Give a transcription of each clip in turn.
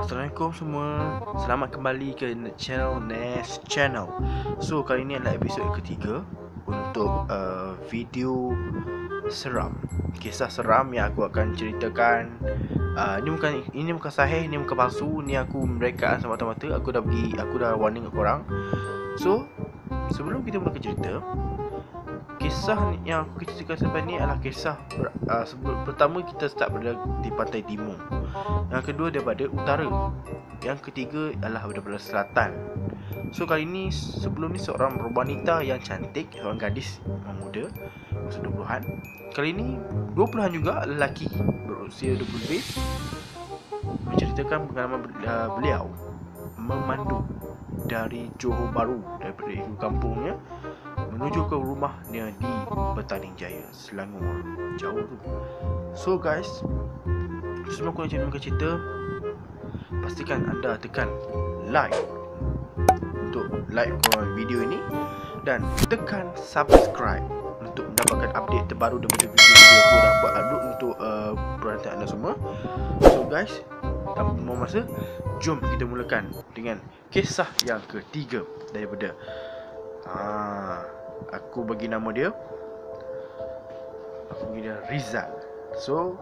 Assalamualaikum semua. Selamat kembali ke channel Nes Channel. So kali ini adalah episod ketiga untuk video seram. Kisah seram yang aku akan ceritakan. Ini bukan sahih, ini bukan palsu. Ni aku merekaan semata-mata. Aku dah warning kat korang. So sebelum kita mula cerita, kisah yang aku ceritakan sampai ni adalah kisah pertama kita start di pantai timur. Yang kedua daripada utara. Yang ketiga adalah daripada selatan. So kali ni, sebelum ni seorang wanita yang cantik, seorang gadis yang muda, usia 20-an. Kali ni 20-an juga, lelaki berusia 20 lebih, menceritakan pengalaman beliau memandu dari Johor Bahru, daripada ibu kampungnya menuju ke rumahnya di Petaling Jaya, Selangor. Jauh tu. So guys, sebelum aku nak cerita, pastikan anda tekan like untuk like video ini dan tekan subscribe untuk mendapatkan update terbaru daripada video-video aku dapat upload untuk perhatian anda semua. So guys, tanpa membuang masa, jom kita mulakan dengan kisah yang ketiga daripada aku bagi nama dia, Rizal. So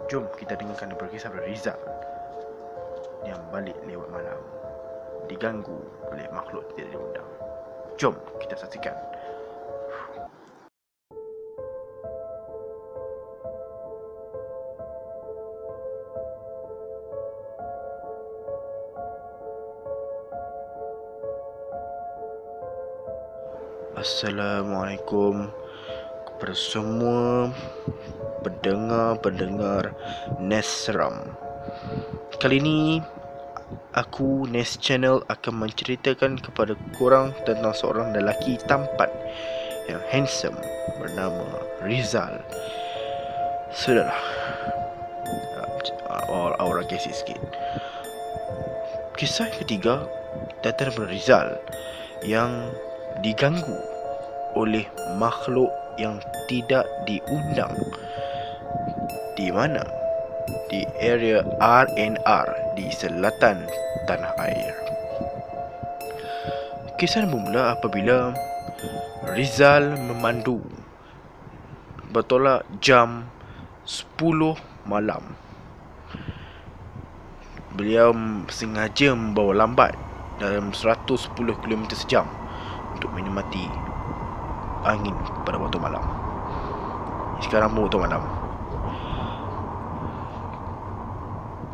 jom kita dengarkan daripada kisah Rizal yang balik lewat malam, diganggu oleh makhluk tidak diundang. Jom kita saksikan. Assalamualaikum kepada semua pendengar Nes Seram. Kali ini aku, Nes Channel, akan menceritakan kepada korang tentang seorang lelaki tampan yang handsome bernama Rizal. Sudahlah, aura kesi sikit. Kisah ketiga datang daripada Rizal yang diganggu oleh makhluk yang tidak diundang. Di mana? Di area R&R di selatan tanah air. Kisah bermula apabila Rizal memandu bertolak jam 10 malam. Beliau sengaja membawa lambat dalam 110 km sejam untuk menikmati angin pada waktu malam. Sekarang waktu malam.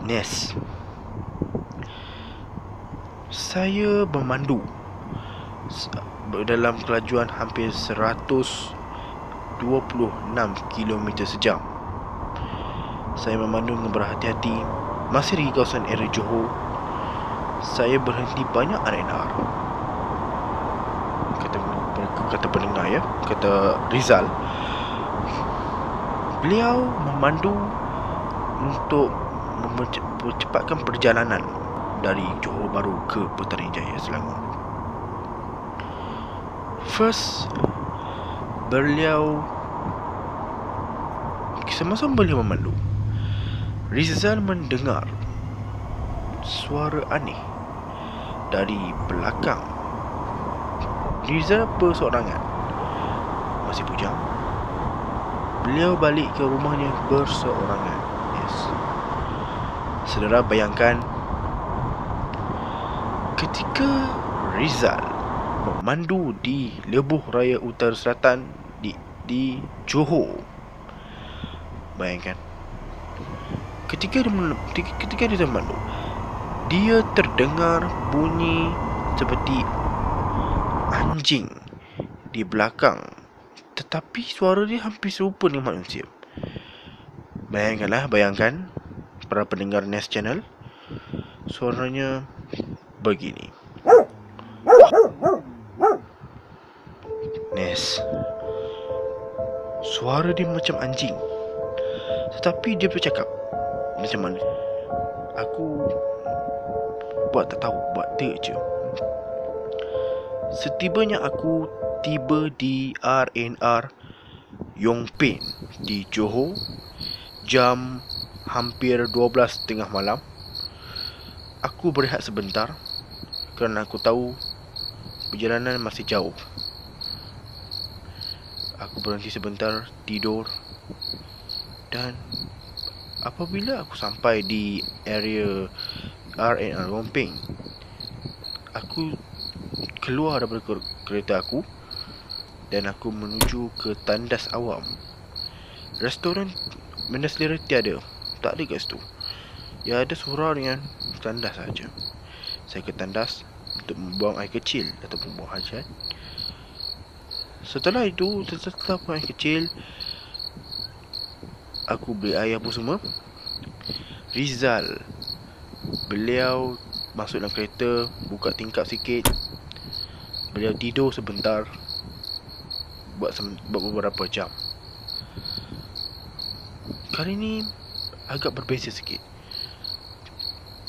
Nes, saya memandu dalam kelajuan hampir 126 km sejam. Saya memandu dengan berhati-hati. Masih di kawasan area Johor. Saya berhenti banyak R&R. Kata pendengar ya, kata Rizal. Beliau memandu untuk mempercepatkan perjalanan dari Johor Bahru ke Petaling Jaya, Selangor. First, semasa beliau memandu, Rizal mendengar suara aneh dari belakang. Rizal berseorangan, masih bujang. Beliau balik ke rumahnya berseorangan. Yes. Saudara bayangkan, ketika Rizal memandu di Lebuh Raya Utara Selatan di Johor. Bayangkan, ketika dia memandu, dia terdengar bunyi seperti anjing di belakang, tetapi suara dia hampir serupa dengan manusia. Bayangkan para pendengar Nes Channel, suaranya begini. Nes, suara dia macam anjing, tetapi dia bercakap macam mana? Aku tak tahu, buat je. Setibanya aku tiba di R&R Yong Pin di Johor jam hampir 12.30 malam. aku berehat sebentar kerana aku tahu perjalanan masih jauh. Aku berhenti sebentar, tidur. Dan apabila aku sampai di area R&R Romping, aku keluar daripada kereta aku dan aku menuju ke tandas awam. Restoran benda selera tiada, tak ada kat situ. Ya ada surau dengan tandas saja. Saya ke tandas untuk membuang air kecil ataupun buang hajat. Setelah itu, setelah buang air kecil, aku beli air apa semua. Rizal, beliau masuk dalam kereta, buka tingkap sikit. Beliau tidur sebentar, buat beberapa jam. Kali ni agak berbeza sikit.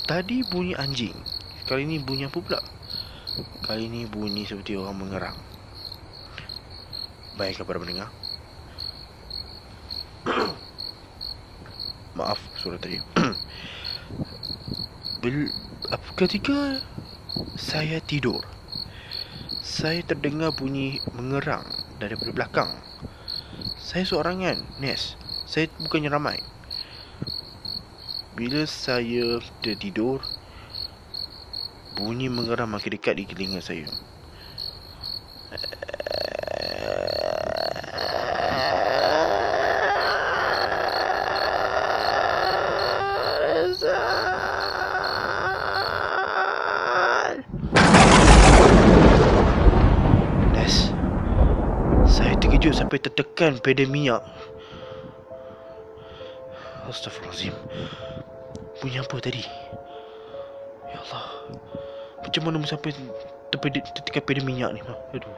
Tadi bunyi anjing, kali ni bunyi apa pula? Kali ni bunyi seperti orang mengerang. Baiklah para pendengar. Maaf suara tadi. Ketika saya tidur, saya terdengar bunyi mengerang daripada belakang. Saya seorangan, Nes. Saya bukannya ramai. Bila saya tertidur, bunyi mengerang makin dekat di telinga saya. Nes, saya terkejut sampai tertekan pedal minyak. Astaghfirullahaladzim. Bunyi apa tadi? Ya Allah, macam mana sampai tertekan pedal minyak ni? Aduh.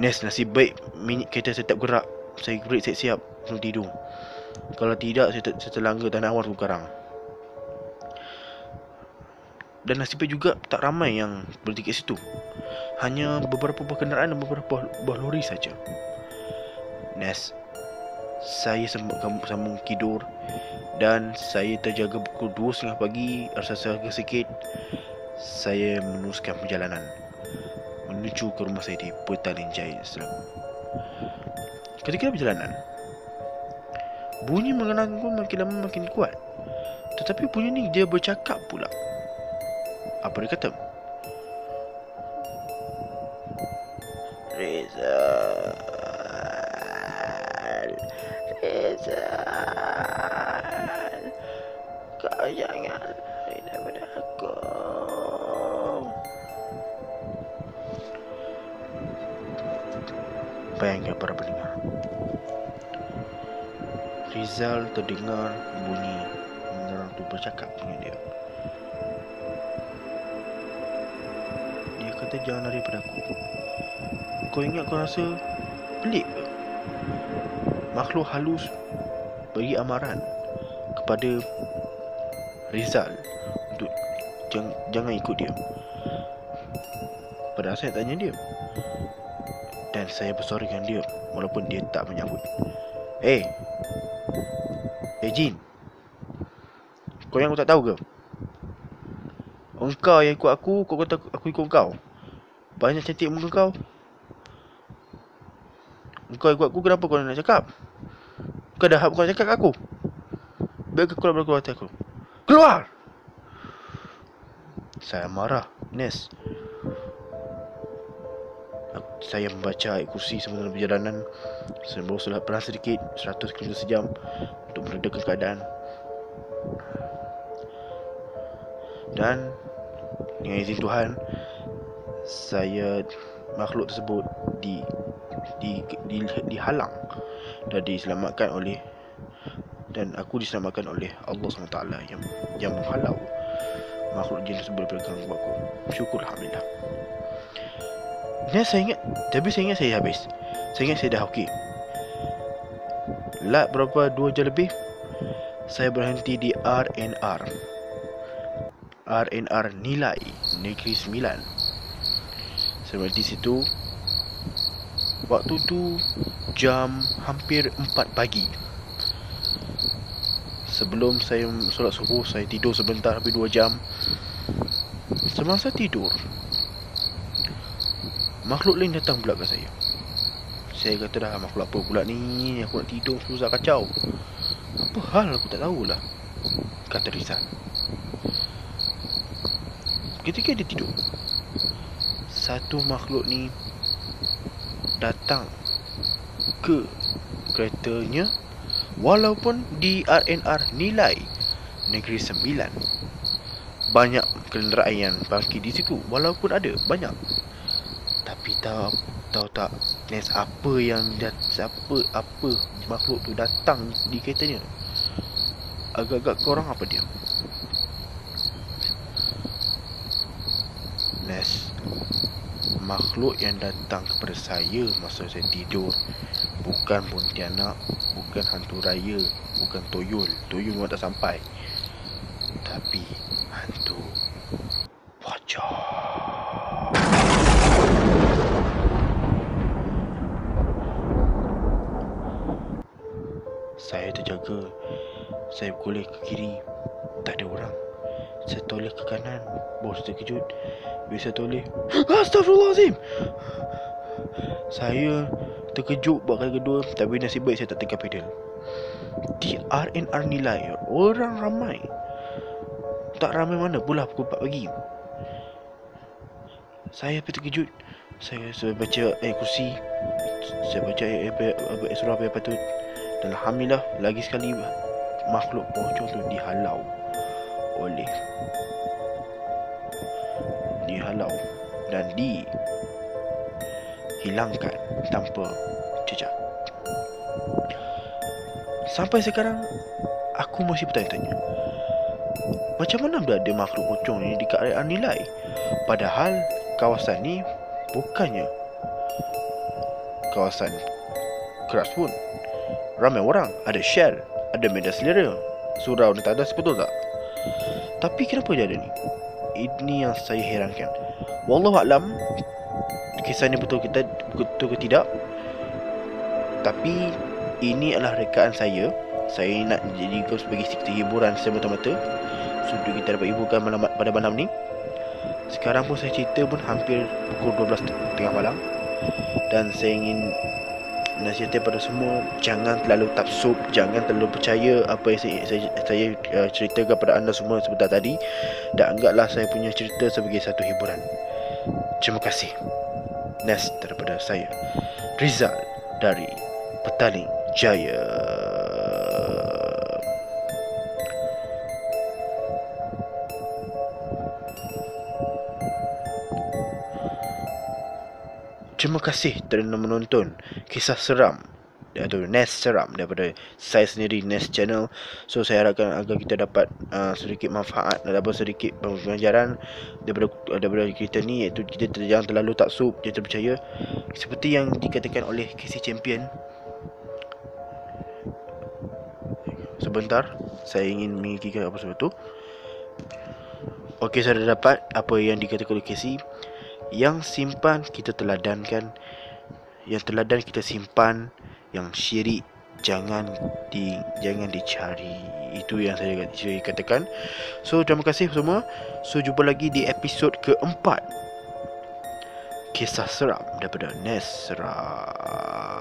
Nes, nasib baik minyak kereta saya tak gerak. Saya break siap-siap sebelum tidur. Kalau tidak, saya terlanggar tanah awam sekarang. Dan nasib baik juga tak ramai yang berhenti kat situ. Hanya beberapa buah kenderaan dan beberapa buah lori saja. Nes, saya sambung tidur dan saya terjaga pukul 2.30 pagi. Rasa agak sikit. Saya meneruskan perjalanan menuju ke rumah saya di Petaling Jaya, Selangor. Ketika perjalanan, bunyi mengenang pun makin lama makin kuat. Tetapi bunyi ni dia bercakap pula. Apa dia kata? Rizal, kau jangan lari daripada aku. Bayangkan para pendengar, Rizal terdengar bunyi mengerang tu bercakap dengan dia. Dia kata jangan lari daripada aku. Kau ingat kau rasa pelik ke? Makhluk halus beri amaran kepada Rizal untuk jangan ikut dia. Padahal saya tanya dia dan saya bersuara dengan dia walaupun dia tak menyambut. Jin, kau yang aku tak tahu ke? Engkau yang ikut aku, kau kata aku ikut kau. Banyak cantik muka kau. Engkau ikut aku, kenapa kau nak cakap? Kau dah bukan cakap kat aku. Biar kau keluar hati aku. Keluar! Saya marah, Nes. Saya membaca ayat kursi semasa perjalanan. Saya baru solat perlahan sedikit, 100 km sejam, untuk meredakan keadaan. Dan dengan izin Tuhan, makhluk tersebut dihalang dan diselamatkan oleh, dan aku diselamatkan oleh Allah SWT yang menghalau makhluk jin tersebut daripada ganggu aku. Syukur alhamdulillah. Saya ingat saya habis. Saya ingat saya dah okey. Berapa 2 jam lebih, saya berhenti di R&R Nilai Negeri Sembilan. Saya berhenti situ. Waktu tu jam hampir 4 pagi. sebelum saya solat subuh, saya tidur sebentar, hampir 2 jam. Semasa tidur, makhluk lain datang pula ke saya. Saya kata dah, makhluk apa pula ni, aku nak tidur susah kacau. Apa hal aku tak tahulah, kata Rizal. Ketika dia tidur, satu makhluk ni datang ke keretanya, walaupun di RNR nilai Negeri Sembilan banyak kenderaan yang parkir di situ, walaupun ada banyak. Tapi tahu tak Nes, apa makhluk tu datang di keretanya? Agak-agak korang apa dia? Nes, makhluk yang datang kepada saya masa saya tidur bukan Pontianak, bukan hantu raya, bukan toyol. Toyol memang tak sampai. Tapi hantu pocong. Saya terjaga. Saya goleh ke kiri, tak ada orang. Saya toleh ke kanan, bos terkejut. Bila saya toleh, Astaghfirullahaladzim, saya terkejut buat kali kedua. Tapi nasib baik saya tak tekan pedal. Di RNR nilai orang ramai. Tak ramai mana pula pukul 4 pagi. Saya terkejut. Saya baca ayat kursi, saya baca ayat surah apa patut. Dan alhamdulillah, lagi sekali makhluk pocong tu dihalau dan dihilangkan tanpa jejak. Sampai sekarang aku masih bertanya-tanya, macam mana ada makhluk pocong ni dekat area nilai, padahal kawasan ni bukannya kawasan keras pun. Ramai orang, ada Shell, ada medan selera, surau ni tak ada, betul tak? Tapi kenapa dia ada ni? Ini yang saya herankan. Wallahualam, kisah ni betul ke tidak. Tapi ini adalah rekaan saya. Saya nak jadikan sebagai cerita hiburan semata-mata, supaya kita dapat hiburkan pada malam ni. Sekarang pun saya cerita pun hampir pukul 12 tengah malam. Dan saya ingin nasihatnya pada semua, jangan terlalu taksub, jangan terlalu percaya apa yang saya ceritakan kepada anda semua sebentar tadi, dan anggaplah saya punya cerita sebagai satu hiburan. Terima kasih. Nes daripada saya, Rizal dari Petaling Jaya. Terima kasih kerana menonton kisah seram atau Nes seram daripada saya sendiri, Nes Channel. So saya harapkan agar kita dapat sedikit manfaat dan dapat sedikit pengajaran daripada kita ni, iaitu kita jangan terlalu taksub, jangan terpercaya. Seperti yang dikatakan oleh Casey Champion. Sebentar, saya ingin mengikikan apa sebab tu. Okey, saya dah dapat apa yang dikatakan oleh Casey. Yang simpan kita teladankan, yang teladan kita simpan, yang syirik jangan dicari. Itu yang saya katakan. So terima kasih semua. So jumpa lagi di episod keempat, kisah seram daripada Nes Seram.